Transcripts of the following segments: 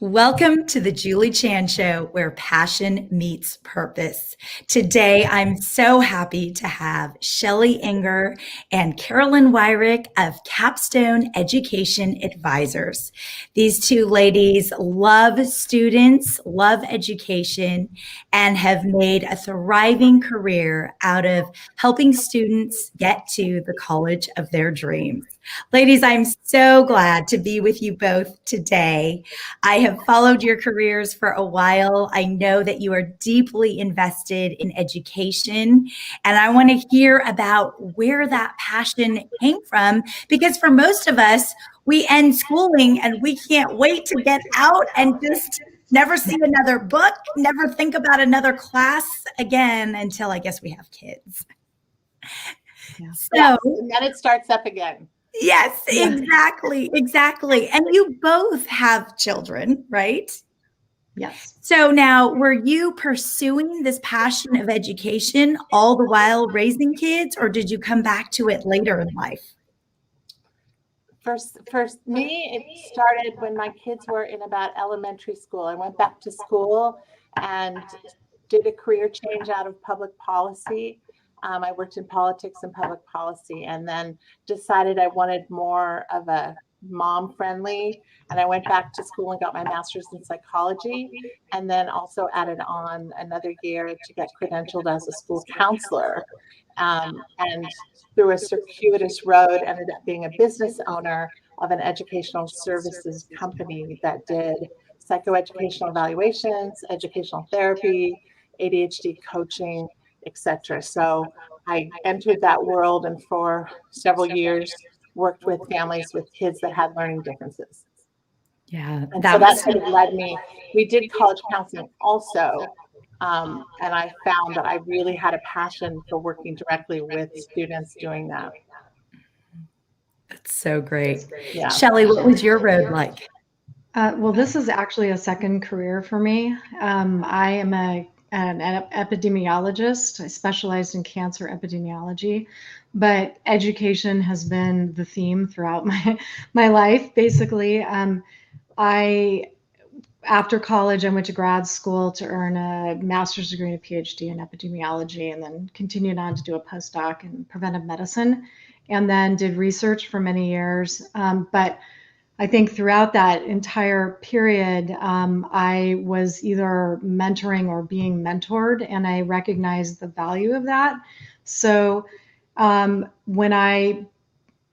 Welcome to the Julie Chan Show, where passion meets purpose. Today, I'm so happy to have Shelley Inger and Carolyn Wyrick of Capstone Education Advisors. These two ladies love students, love education, and have made a thriving career out of helping students get to the college of their dreams. Ladies, I'm so glad to be with you both today. I have followed your careers for a while. I know that you are deeply invested in education, and I want to hear about where that passion came from, because for most of us, we end schooling and we can't wait to get out and just never see another book, never think about another class again until I guess we have kids. Yes, and then it starts up again. Yes, exactly. And you both have children, right? Yes. So now, were you pursuing this passion of education all the while raising kids, or did you come back to it later in life? For me, it started when my kids were in about elementary school. I went back to school and did a career change out of public policy. I worked in politics and public policy, and then decided I wanted more of a mom-friendly, and I went back to school and got my master's in psychology, and then also added on another year to get credentialed as a school counselor. And through a circuitous road, ended up being a business owner of an educational services company that did psychoeducational evaluations, educational therapy, ADHD coaching, etc. So I entered that world, and for several years worked with families with kids that had learning differences. Yeah, and so that sort of led me. We did college counseling also, and I found that I really had a passion for working directly with students doing that. That's so great. Yeah. Shelley, what was your road like? Well, this is actually a second career for me. I am an epidemiologist. I specialized in cancer epidemiology, but education has been the theme throughout my life. Basically, after college, I went to grad school to earn a master's degree and a PhD in epidemiology, and then continued on to do a postdoc in preventive medicine, and then did research for many years. But I think throughout that entire period, I was either mentoring or being mentored, and I recognized the value of that. So when I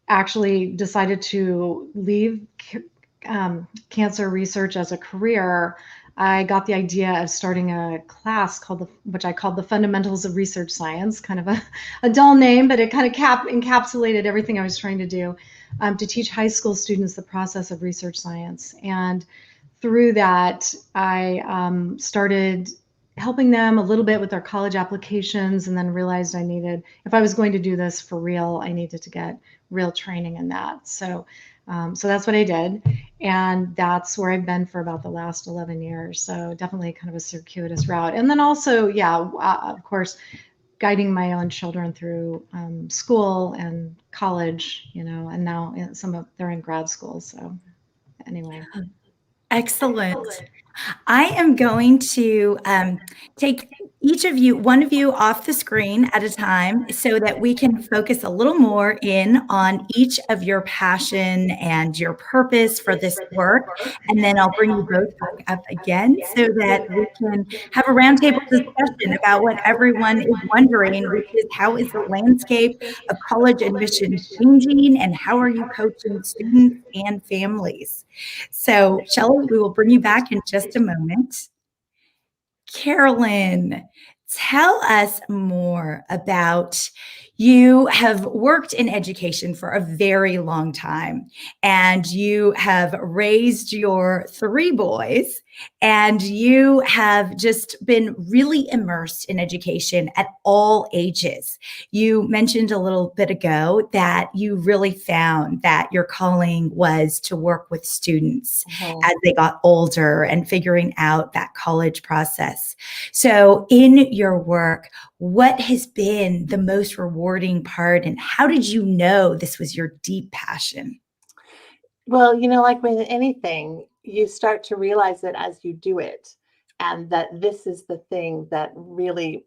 actually decided to leave cancer research as a career, I got the idea of starting a class which I called the Fundamentals of Research Science, kind of a dull name, but it kind of encapsulated everything I was trying to do, to teach high school students the process of research science. And through that, I started helping them a little bit with their college applications, and then realized if I was going to do this for real, I needed to get real training in that. So that's what I did. And that's where I've been for about the last 11 years. So definitely kind of a circuitous route. And then also, of course, guiding my own children through school and college, and now they're in grad school. So anyway. Excellent. I am going to take one of you off the screen at a time so that we can focus a little more in on each of your passion and your purpose for this work. And then I'll bring you both back up again so that we can have a roundtable discussion about what everyone is wondering, which is how is the landscape of college admission changing, and how are you coaching students and families? So, Shelley, we will bring you back in just a moment. Carolyn, tell us more about, you have worked in education for a very long time, and you have raised your 3 boys, and you have just been really immersed in education at all ages. You mentioned a little bit ago that you really found that your calling was to work with students as they got older and figuring out that college process. So in your work, what has been the most rewarding part, and how did you know this was your deep passion? Well, like with anything, you start to realize it as you do it, and that this is the thing that really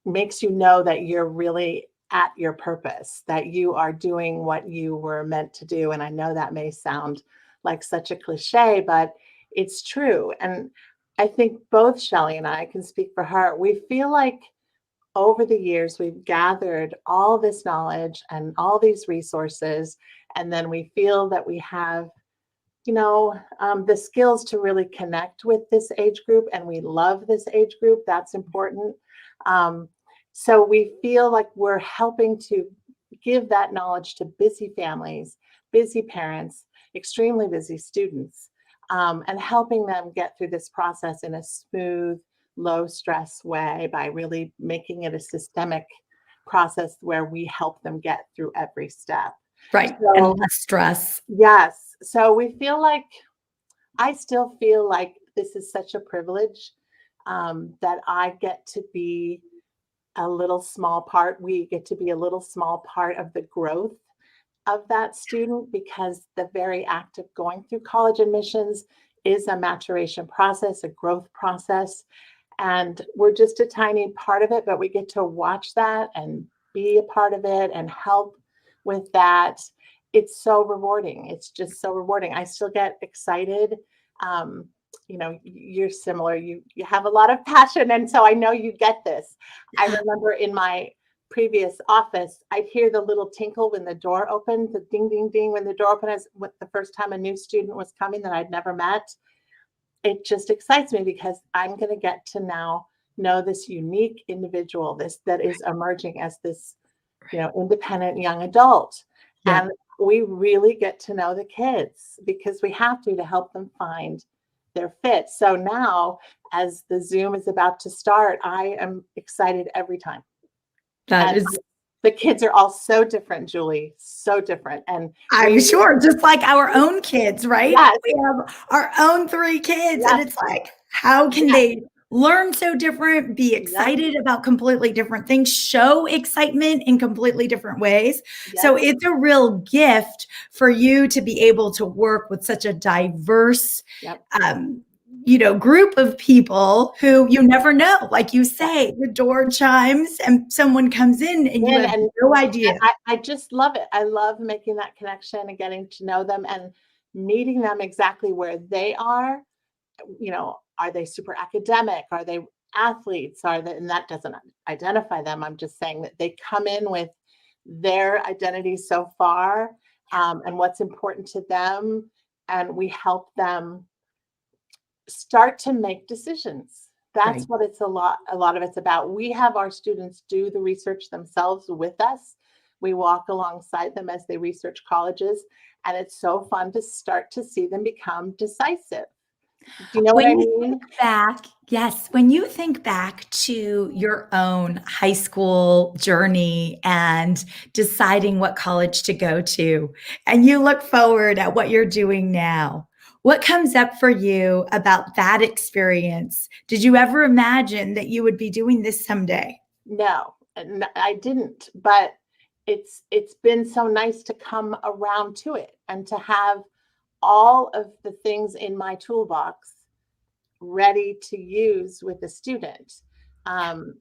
makes you know that you're really at your purpose, that you are doing what you were meant to do. And I know that may sound like such a cliche, but it's true. And I think both Shelley and I can speak for her. We feel like over the years, we've gathered all this knowledge and all these resources, and then we feel that we have, the skills to really connect with this age group, and we love this age group. That's important. So we feel like we're helping to give that knowledge to busy families, busy parents, extremely busy students, and helping them get through this process in a smooth, low stress way by really making it a systemic process where we help them get through every step. Right. So, And less stress. yes. So we feel like, I still feel like this is such a privilege, that I get to be a little small part. We get to be a little small part of the growth of that student, because the very act of going through college admissions is a maturation process, a growth process. And we're just a tiny part of it, but we get to watch that and be a part of it and help with that. It's so rewarding. It's just so rewarding. I still get excited. You're similar. You have a lot of passion, and so I know you get this. I remember in my previous office, I'd hear the little tinkle when the door opened, the ding, ding, ding when the door opened, as with the first time a new student was coming that I'd never met. It just excites me because I'm going to get to now know this unique individual, this that is emerging as this, independent young adult. Yeah. And we really get to know the kids because we have to help them find their fit. So now, as the Zoom is about to start, I am excited every time. That And is, the kids are all so different, Julie, so different. And I'm sure, just like our own kids, right? Yes. We have our own 3 kids, and Yes. it's like, how can Yes. they learn so different, be excited about completely different things, show excitement in completely different ways? Yes. So it's a real gift for you to be able to work with such a diverse, Yep. Group of people who you never know. Like you say, the door chimes and someone comes in and you have no idea. I just love it. I love making that connection and getting to know them and meeting them exactly where they are. Are they super academic? Are they athletes? And that doesn't identify them. I'm just saying that they come in with their identity so far, and what's important to them. And we help them start to make decisions. That's Right. what it's a lot of it's about. We have our students do the research themselves with us. We walk alongside them as they research colleges, and it's so fun to start to see them become decisive. Do you know what I mean? When you think back to your own high school journey and deciding what college to go to, and you look forward at what you're doing now, what comes up for you about that experience? Did you ever imagine that you would be doing this someday? No, I didn't, but it's been so nice to come around to it and to have all of the things in my toolbox ready to use with the student. And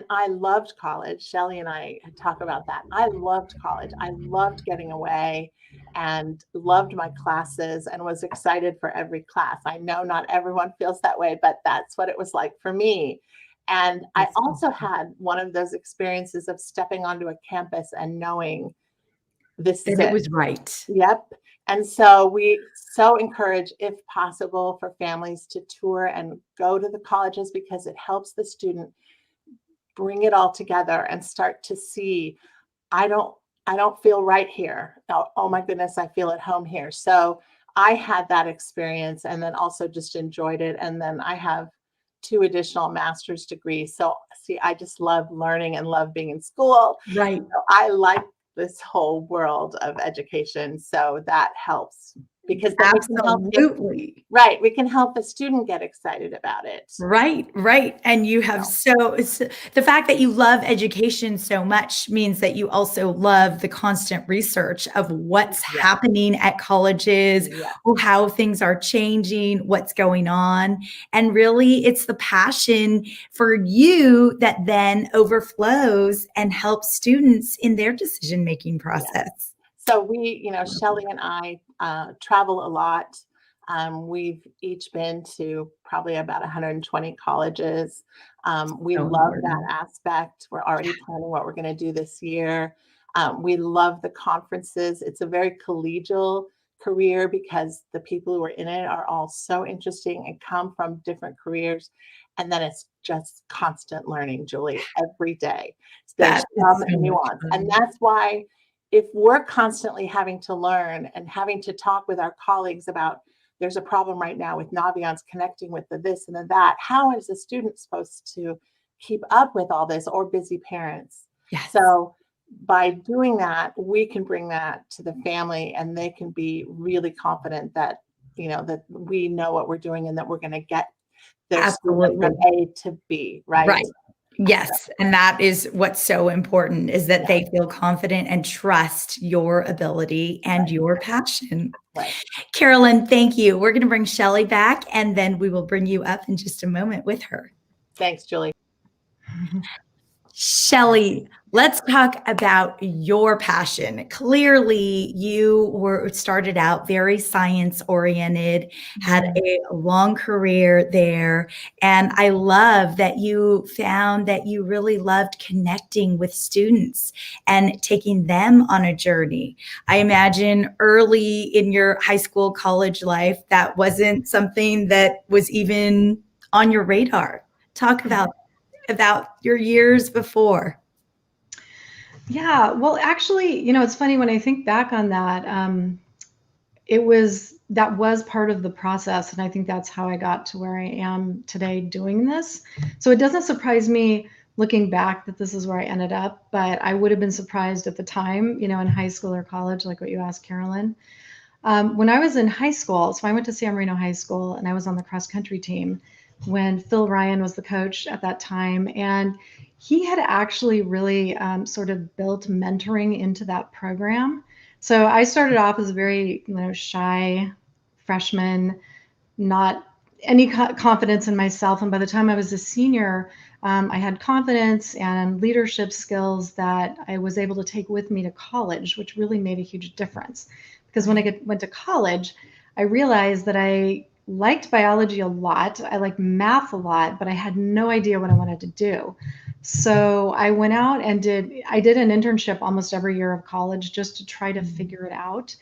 I loved college. Shelley and I talk about that. I loved college. I loved getting away and loved my classes and was excited for every class. I know not everyone feels that way, but that's what it was like for me. And I also had one of those experiences of stepping onto a campus and knowing this is That it it. was right. Yep. And so we so encourage, if possible, for families to tour and go to the colleges because it helps the student bring it all together and start to see, I don't feel right here. Oh my goodness, I feel at home here. So I had that experience and then also just enjoyed it. And then I have 2 additional master's degrees. So see, I just love learning and love being in school. Right. So I like this whole world of education. So that helps because then we can help Absolutely. right, we can help the student get excited about it. Right, right. And you have So, the fact that you love education so much means that you also love the constant research of what's yeah, happening at colleges, yeah, or how things are changing, what's going on. And really, it's the passion for you that then overflows and helps students in their decision-making yeah. process. So we, Shelley and I travel a lot. We've each been to probably about 120 colleges. We So love that important. aspect. We're already planning what we're going to do this year. We love the conferences. It's a very collegial career because the people who are in it are all so interesting and come from different careers. And then it's just constant learning, Julie, every day. There's That is some so much nuance. And fun. that's why if we're constantly having to learn and having to talk with our colleagues about there's a problem right now with Naviance connecting with the this and the that, how is a student supposed to keep up with all this, or busy parents? Yes. So by doing that, we can bring that to the family and they can be really confident that, that we know what we're doing and that we're going to get their student Absolutely. from A to B, right? Right. Yes, and that is what's so important, is that Yeah, they feel confident and trust your ability and your passion. right. Carolyn, thank you. We're gonna bring Shelley back, and then we will bring you up in just a moment with her. Thanks, Julie. Shelley, let's talk about your passion. Clearly, you started out very science oriented, had a long career there, and I love that you found that you really loved connecting with students and taking them on a journey. I imagine early in your high school, college life, that wasn't something that was even on your radar. Talk about your years before. Yeah, well, actually, it's funny when I think back on that. That was part of the process, and I think that's how I got to where I am today doing this. So it doesn't surprise me looking back that this is where I ended up, but I would have been surprised at the time, in high school or college, like what you asked, Carolyn. When I was in high school, so I went to San Marino High School and I was on the cross country team when Phil Ryan was the coach at that time. And he had actually really sort of built mentoring into that program. So I started off as a very shy freshman, not any confidence in myself. And by the time I was a senior, I had confidence and leadership skills that I was able to take with me to college, which really made a huge difference. Because when I went to college, I realized that I liked biology a lot. I liked math a lot, but I had no idea what I wanted to do. So I went out and I did an internship almost every year of college just to try to figure it out.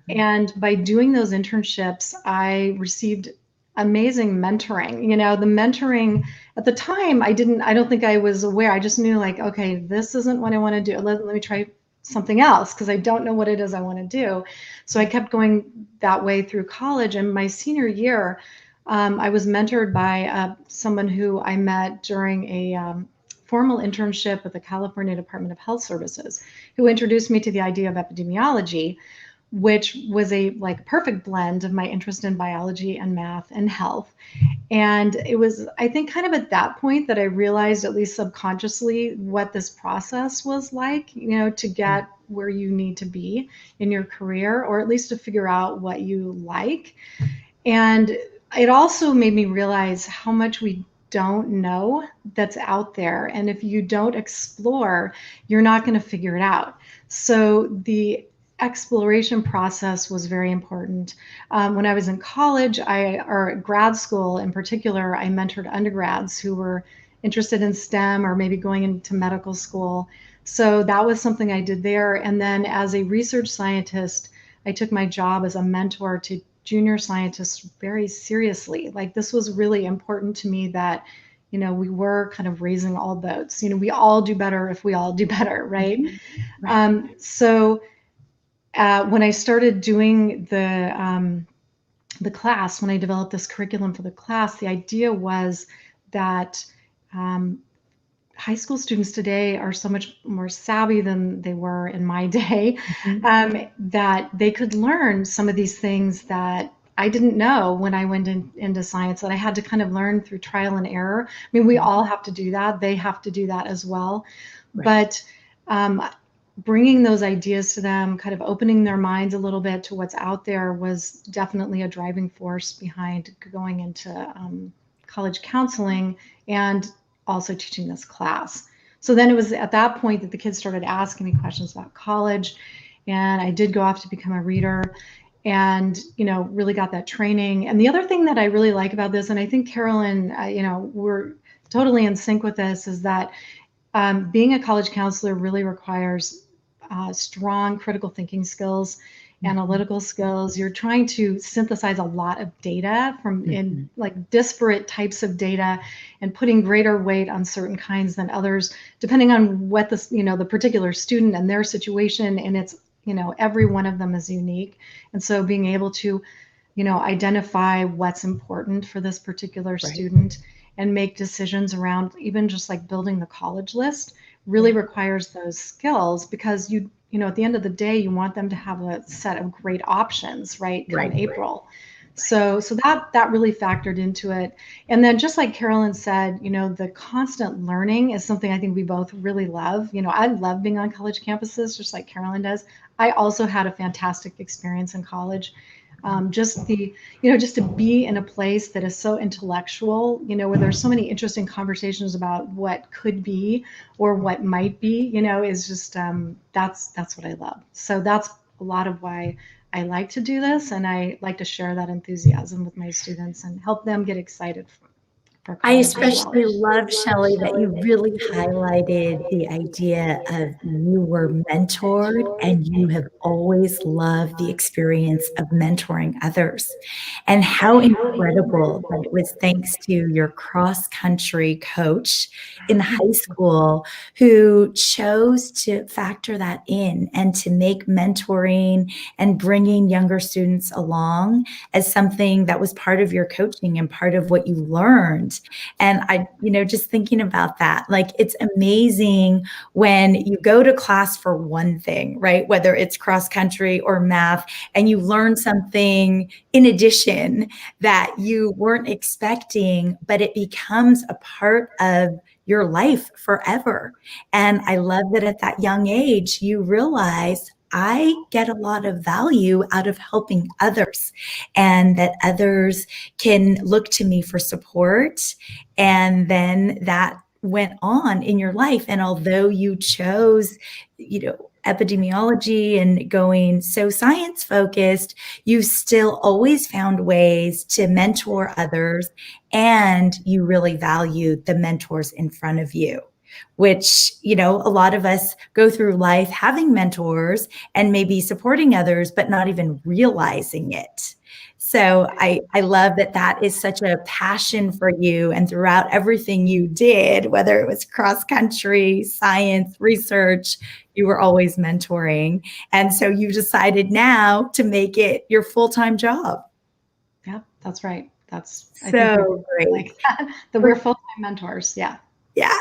And by doing those internships, I received amazing mentoring. The mentoring at the time, I don't think I was aware. I just knew, like, okay, this isn't what I want to do. Let me try something else because I don't know what it is I want to do. So I kept going that way through college. And my senior year, I was mentored by someone who I met during a formal internship with the California Department of Health Services, who introduced me to the idea of epidemiology, which was a perfect blend of my interest in biology and math and health. And it was, I think, kind of at that point that I realized, at least subconsciously, what this process was like, to get where you need to be in your career, or at least to figure out what you like. And it also made me realize how much we don't know that's out there. And if you don't explore, you're not going to figure it out. So the exploration process was very important. When I was in college, or grad school in particular, I mentored undergrads who were interested in STEM or maybe going into medical school. So that was something I did there. And then as a research scientist, I took my job as a mentor to junior scientists very seriously. Like, this was really important to me that, we were kind of raising all boats. We all do better if we all do better, right? So when I started doing the class, when I developed this curriculum for the class, the idea was that high school students today are so much more savvy than they were in my day, Mhm. that they could learn some of these things that I didn't know when I went into science, that I had to kind of learn through trial and error. I mean, we all have to do that. They have to do that as well. Right. But bringing those ideas to them, kind of opening their minds a little bit to what's out there, was definitely a driving force behind going into college counseling and also teaching this class. So then it was at that point that the kids started asking me questions about college, and I did go off to become a reader, and really got that training. And the other thing that I really like about this, and I think Carolyn, we're totally in sync with this, is that being a college counselor really requires strong critical thinking skills, analytical skills. You're trying to synthesize a lot of data from in Mhm. like disparate types of data, and putting greater weight on certain kinds than others, depending on what the particular student and their situation. And it's, every one of them is unique. And so being able to, identify what's important for this particular Right. student and make decisions around even just like building the college list really Yeah. requires those skills, because at the end of the day, you want them to have a set of great options, right, come Right. April. So that really factored into it. And then, just like Carolyn said, the constant learning is something I think we both really love. I love being on college campuses, just like Carolyn does. I also had a fantastic experience in college. Just to be in a place that is so intellectual, where there's so many interesting conversations about what could be or what might be, is just that's what I love. So that's a lot of why I like to do this, and I like to share that enthusiasm with my students and help them get excited for I college as well. especially love, Shelley, that you really highlighted the idea of you were mentored and you have always loved the experience of mentoring others. And how incredible that it was thanks to your cross country coach in high school who chose to factor that in and to make mentoring and bringing younger students along as something that was part of your coaching and part of what you learned. And just thinking about that, like, it's amazing when you go to class for one thing, right? Whether it's cross country or math, and you learn something in addition that you weren't expecting, but it becomes a part of your life forever. And I love that at that young age, you realize I get a lot of value out of helping others, and that others can look to me for support. And then that went on in your life. And although you chose, epidemiology and going so science focused, you still always found ways to mentor others. And you really valued the mentors in front of you, which, a lot of us go through life having mentors and maybe supporting others, but not even realizing it. So I love that that is such a passion for you. And throughout everything you did, whether it was cross country, science, research, you were always mentoring. And so you decided now to make it your full-time job. Yeah, that's right. I think we So great. like that we're full-time mentors. Yeah. Yeah,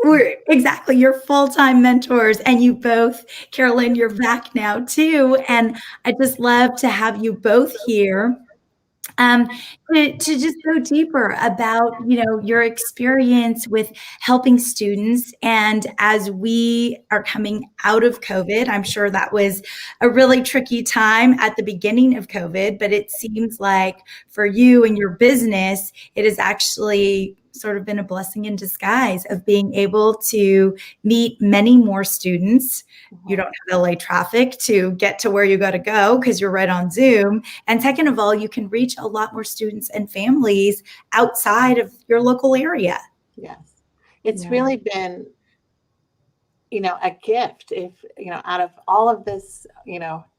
we're exactly, you're full-time mentors, and you both, Carolyn, you're back now too. And I just love to have you both here, um, to just go deeper about, your experience with helping students. And as we are coming out of COVID, I'm sure that was a really tricky time at the beginning of COVID, but it seems like for you and your business, it has actually sort of been a blessing in disguise of being able to meet many more students. You don't have LA traffic to get to where you got to go because you're right on Zoom. And second of all, you can reach a lot more students and families outside of your local area. Yes. It's Yeah. really been, a gift. If, out of all of this,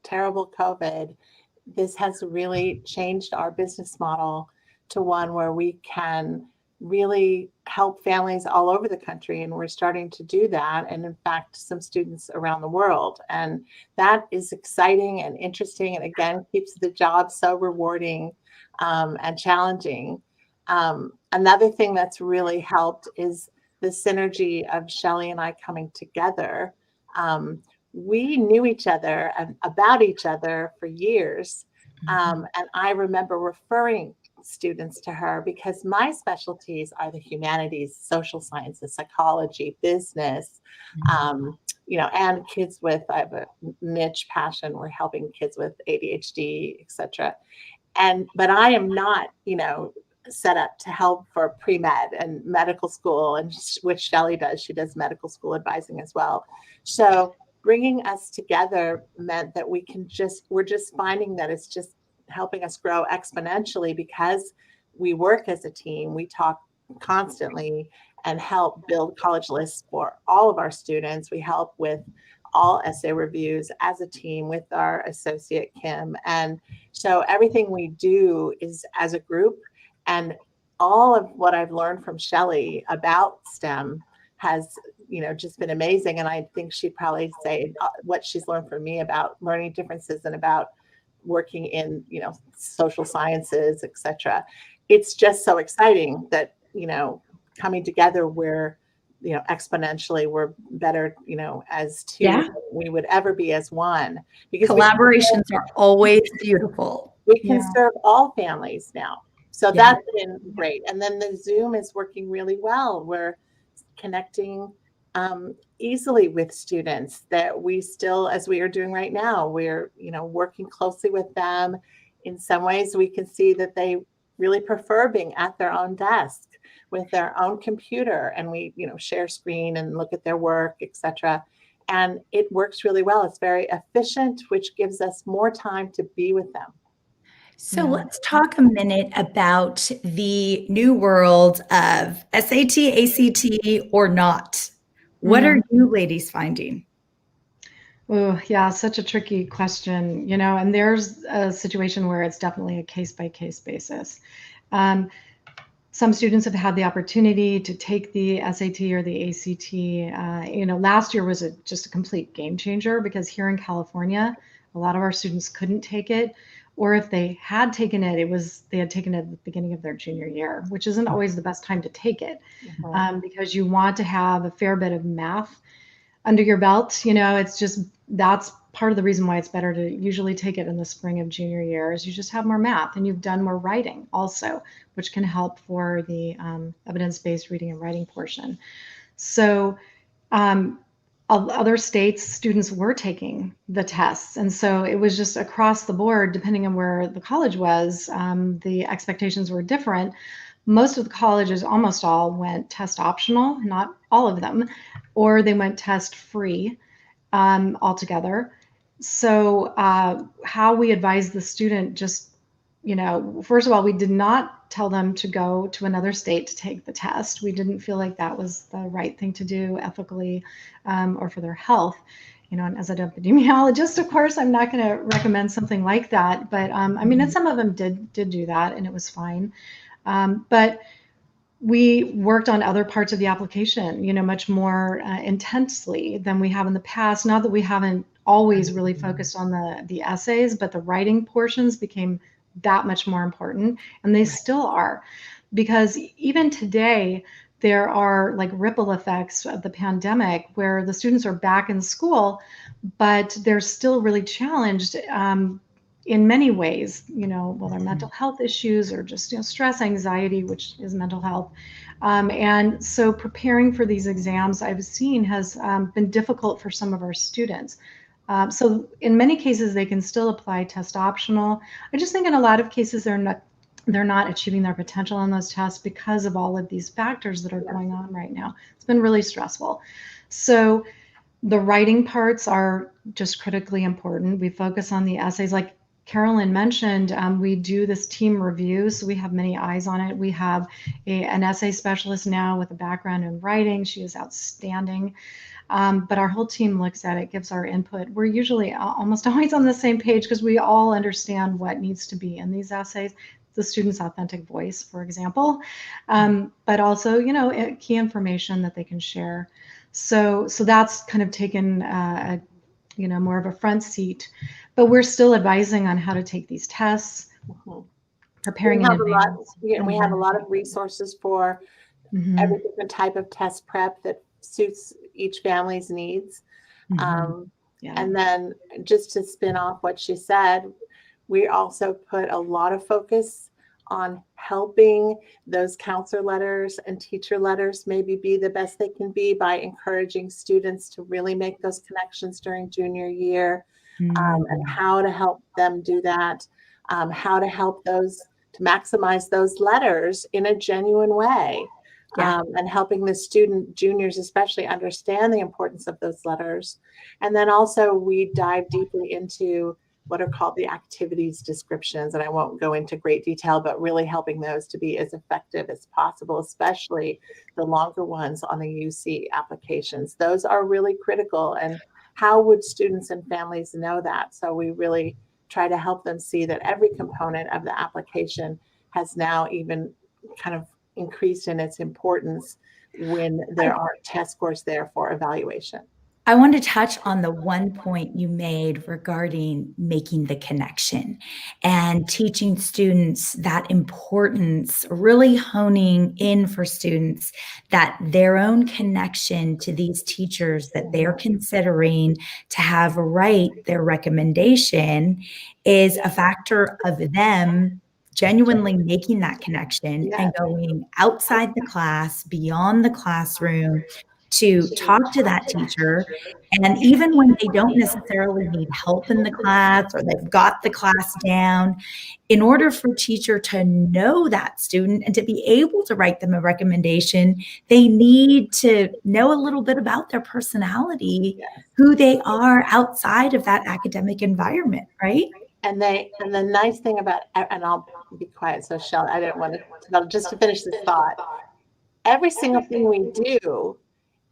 terrible COVID, this has really changed our business model to one where we can really help families all over the country. And we're starting to do that. And in fact, some students around the world. And that is exciting and interesting. And again, keeps the job so rewarding and challenging. Another thing that's really helped is the synergy of Shelley and I coming together. We knew each other and about each other for years. And I remember referring students to her because my specialties are the humanities, social sciences, psychology, business, and kids with, I have a niche passion. We're helping kids with ADHD, etc. But I am not, set up to help for pre-med and medical school, and which Shelley does. She does medical school advising as well. So bringing us together meant that we're just finding that it's just helping us grow exponentially because we work as a team. We talk constantly and help build college lists for all of our students. We help with all essay reviews as a team with our associate Kim. And so everything we do is as a group, and all of what I've learned from Shelley about STEM has, just been amazing. And I think she'd probably say what she's learned from me about learning differences and about working in, social sciences, etc. It's just so exciting that, coming together, we're, exponentially, we're better, as two than we would ever be as one. Because collaborations are always beautiful. We can serve all families now. So that's been great. And then the Zoom is working really well. We're connecting easily with students that we still, as we are doing right now, we're, working closely with them. In some ways, we can see that they really prefer being at their own desk with their own computer, and we, share screen and look at their work, etc. And it works really well. It's very efficient, which gives us more time to be with them. So let's talk a minute about the new world of SAT, ACT, or not. What are you ladies finding? Oh, yeah, such a tricky question, and there's a situation where it's definitely a case-by-case basis. Some students have had the opportunity to take the SAT or the ACT. Last year was just a complete game changer because here in California, a lot of our students couldn't take it. Or if they had taken it, they had taken it at the beginning of their junior year, which isn't always the best time to take it, because you want to have a fair bit of math under your belt. It's just, that's part of the reason why it's better to usually take it in the spring of junior year, is you just have more math and you've done more writing also, which can help for the evidence-based reading and writing portion. So other states, students were taking the tests. And so it was just across the board, depending on where the college was, the expectations were different. Most of the colleges, almost all, went test optional, not all of them, or they went test free altogether. So how we advise the student, just, first of all, we did not tell them to go to another state to take the test. We didn't feel like that was the right thing to do ethically, or for their health. And as an epidemiologist, of course, I'm not going to recommend something like that. But and some of them did do that, and it was fine. But we worked on other parts of the application, much more intensely than we have in the past. Not that we haven't always really focused on the essays, but the writing portions became that much more important, and they still are, because even today there are like ripple effects of the pandemic where the students are back in school, but they're still really challenged in many ways, whether mental health issues or just stress, anxiety, which is mental health. And so preparing for these exams, I've seen, has been difficult for some of our students. So in many cases, they can still apply test optional. I just think in a lot of cases, they're not achieving their potential on those tests because of all of these factors that are going on right now. It's been really stressful. So the writing parts are just critically important. We focus on the essays. Like Carolyn mentioned, we do this team review, so we have many eyes on it. We have an essay specialist now with a background in writing. She is outstanding. But our whole team looks at it, gives our input. We're usually almost always on the same page because we all understand what needs to be in these essays. The student's authentic voice, for example, but also, key information that they can share. So that's kind of taken, more of a front seat. But we're still advising on how to take these tests, preparing in advance. We have a lot of resources for every different type of test prep that suits each family's needs. And then just to spin off what she said, we also put a lot of focus on helping those counselor letters and teacher letters maybe be the best they can be by encouraging students to really make those connections during junior year, and how to help them do that, how to help those to maximize those letters in a genuine way. And helping the student juniors especially understand the importance of those letters. And then also we dive deeply into what are called the activities descriptions. And I won't go into great detail, but really helping those to be as effective as possible, especially the longer ones on the UC applications. Those are really critical. And how would students and families know that? So we really try to help them see that every component of the application has now even kind of increased in its importance when there aren't test scores there for evaluation. I want to touch on the one point you made regarding making the connection and teaching students that importance, really honing in for students that their own connection to these teachers that they're considering to have write their recommendation is a factor of them genuinely making that connection and going outside the class, beyond the classroom, to talk to that teacher. And even when they don't necessarily need help in the class or they've got the class down, in order for a teacher to know that student and to be able to write them a recommendation, they need to know a little bit about their personality, who they are outside of that academic environment, right? And the nice thing about, and I'll be quiet, so Shelley, I didn't want to, just to finish this thought, every single thing we do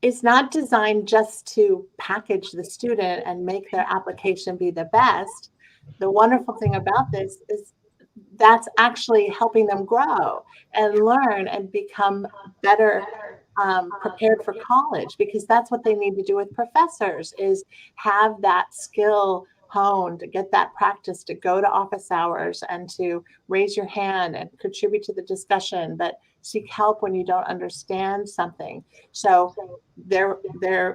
is not designed just to package the student and make their application be the best. The wonderful thing about this is that's actually helping them grow and learn and become better prepared for college, because that's what they need to do with professors, is have that skill honed, to get that practice, to go to office hours and to raise your hand and contribute to the discussion, but seek help when you don't understand something. So their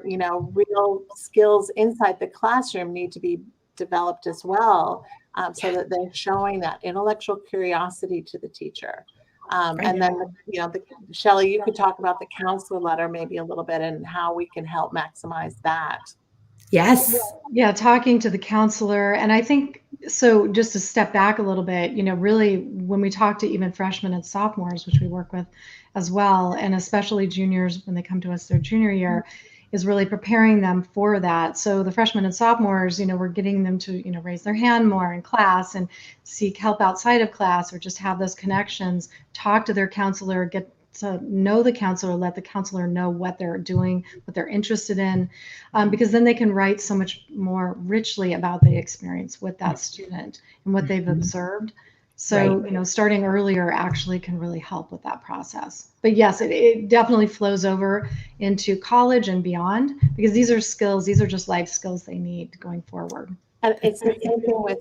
real skills inside the classroom need to be developed as well, so that they're showing that intellectual curiosity to the teacher. And then, Shelley, you could talk about the counselor letter maybe a little bit and how we can help maximize that. Yes. Yeah, talking to the counselor. And I think, so just to step back a little bit, really when we talk to even freshmen and sophomores, which we work with as well, and especially juniors when they come to us their junior year, is really preparing them for that. So the freshmen and sophomores, we're getting them to, raise their hand more in class and seek help outside of class, or just have those connections, talk to their counselor, get to know the counselor, let the counselor know what they're doing, what they're interested in, because then they can write so much more richly about the experience with that student and what they've observed. So, starting earlier actually can really help with that process. But yes, it definitely flows over into college and beyond, because these are skills, these are just life skills they need going forward. And it's the same thing with,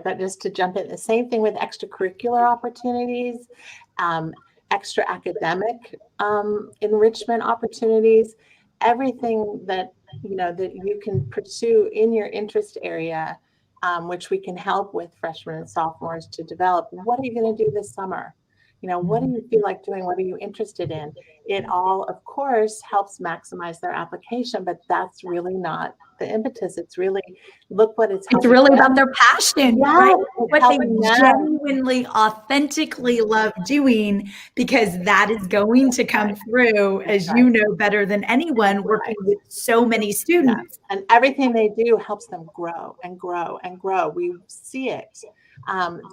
but just to jump in, the same thing with extracurricular opportunities, extra academic enrichment opportunities, everything that that you can pursue in your interest area, which we can help with freshmen and sophomores to develop. What are you going to do this summer? What do you feel like doing? What are you interested in? It all, of course, helps maximize their application, but that's really not the impetus. It's really, look what it's really about their passion, right? What they them genuinely, authentically love doing, because that is going to come through, as you know better than anyone, working with so many students. And everything they do helps them grow and grow and grow. We see it.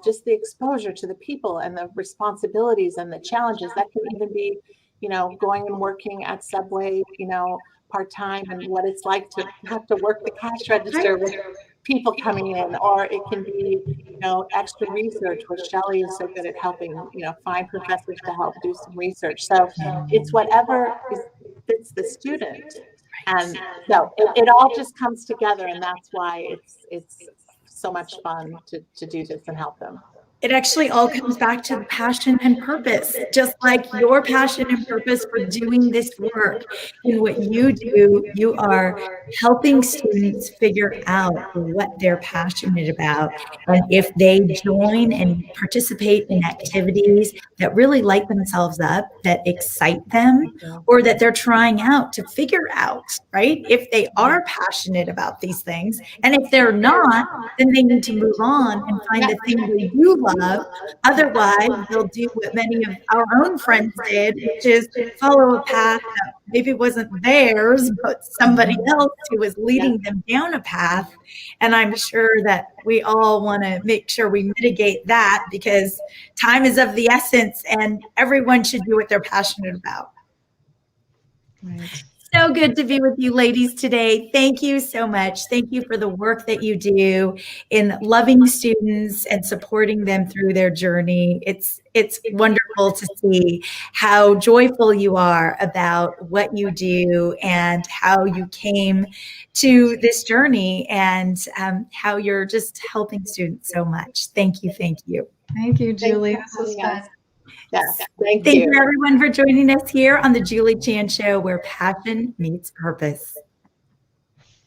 Just the exposure to the people and the responsibilities and the challenges that can even be, going and working at Subway, part-time, and what it's like to have to work the cash register with people coming in, or it can be, extra research, where Shelley is so good at helping, find professors to help do some research. So it's whatever fits the student. And so it all just comes together, and that's why it's so much fun to do this and help them. It actually all comes back to passion and purpose, just like your passion and purpose for doing this work. In what you do, you are helping students figure out what they're passionate about. And if they join and participate in activities that really light themselves up, that excite them, or that they're trying out to figure out, right? If they are passionate about these things, and if they're not, then they need to move on and find the thing they do love. Otherwise, they'll do what many of our own friends did, which is follow a path that maybe wasn't theirs, but somebody else who was leading them down a path. And I'm sure that we all want to make sure we mitigate that, because time is of the essence and everyone should do what they're passionate about. Right. So good to be with you ladies today. Thank you so much. Thank you for the work that you do in loving students and supporting them through their journey. It's wonderful to see how joyful you are about what you do and how you came to this journey, and how you're just helping students so much. Thank you. Thank you. Thank you, Julie. This was fun. Yes, thank Thank you. you everyone for joining us here on the Julie Chan Show, where passion meets purpose.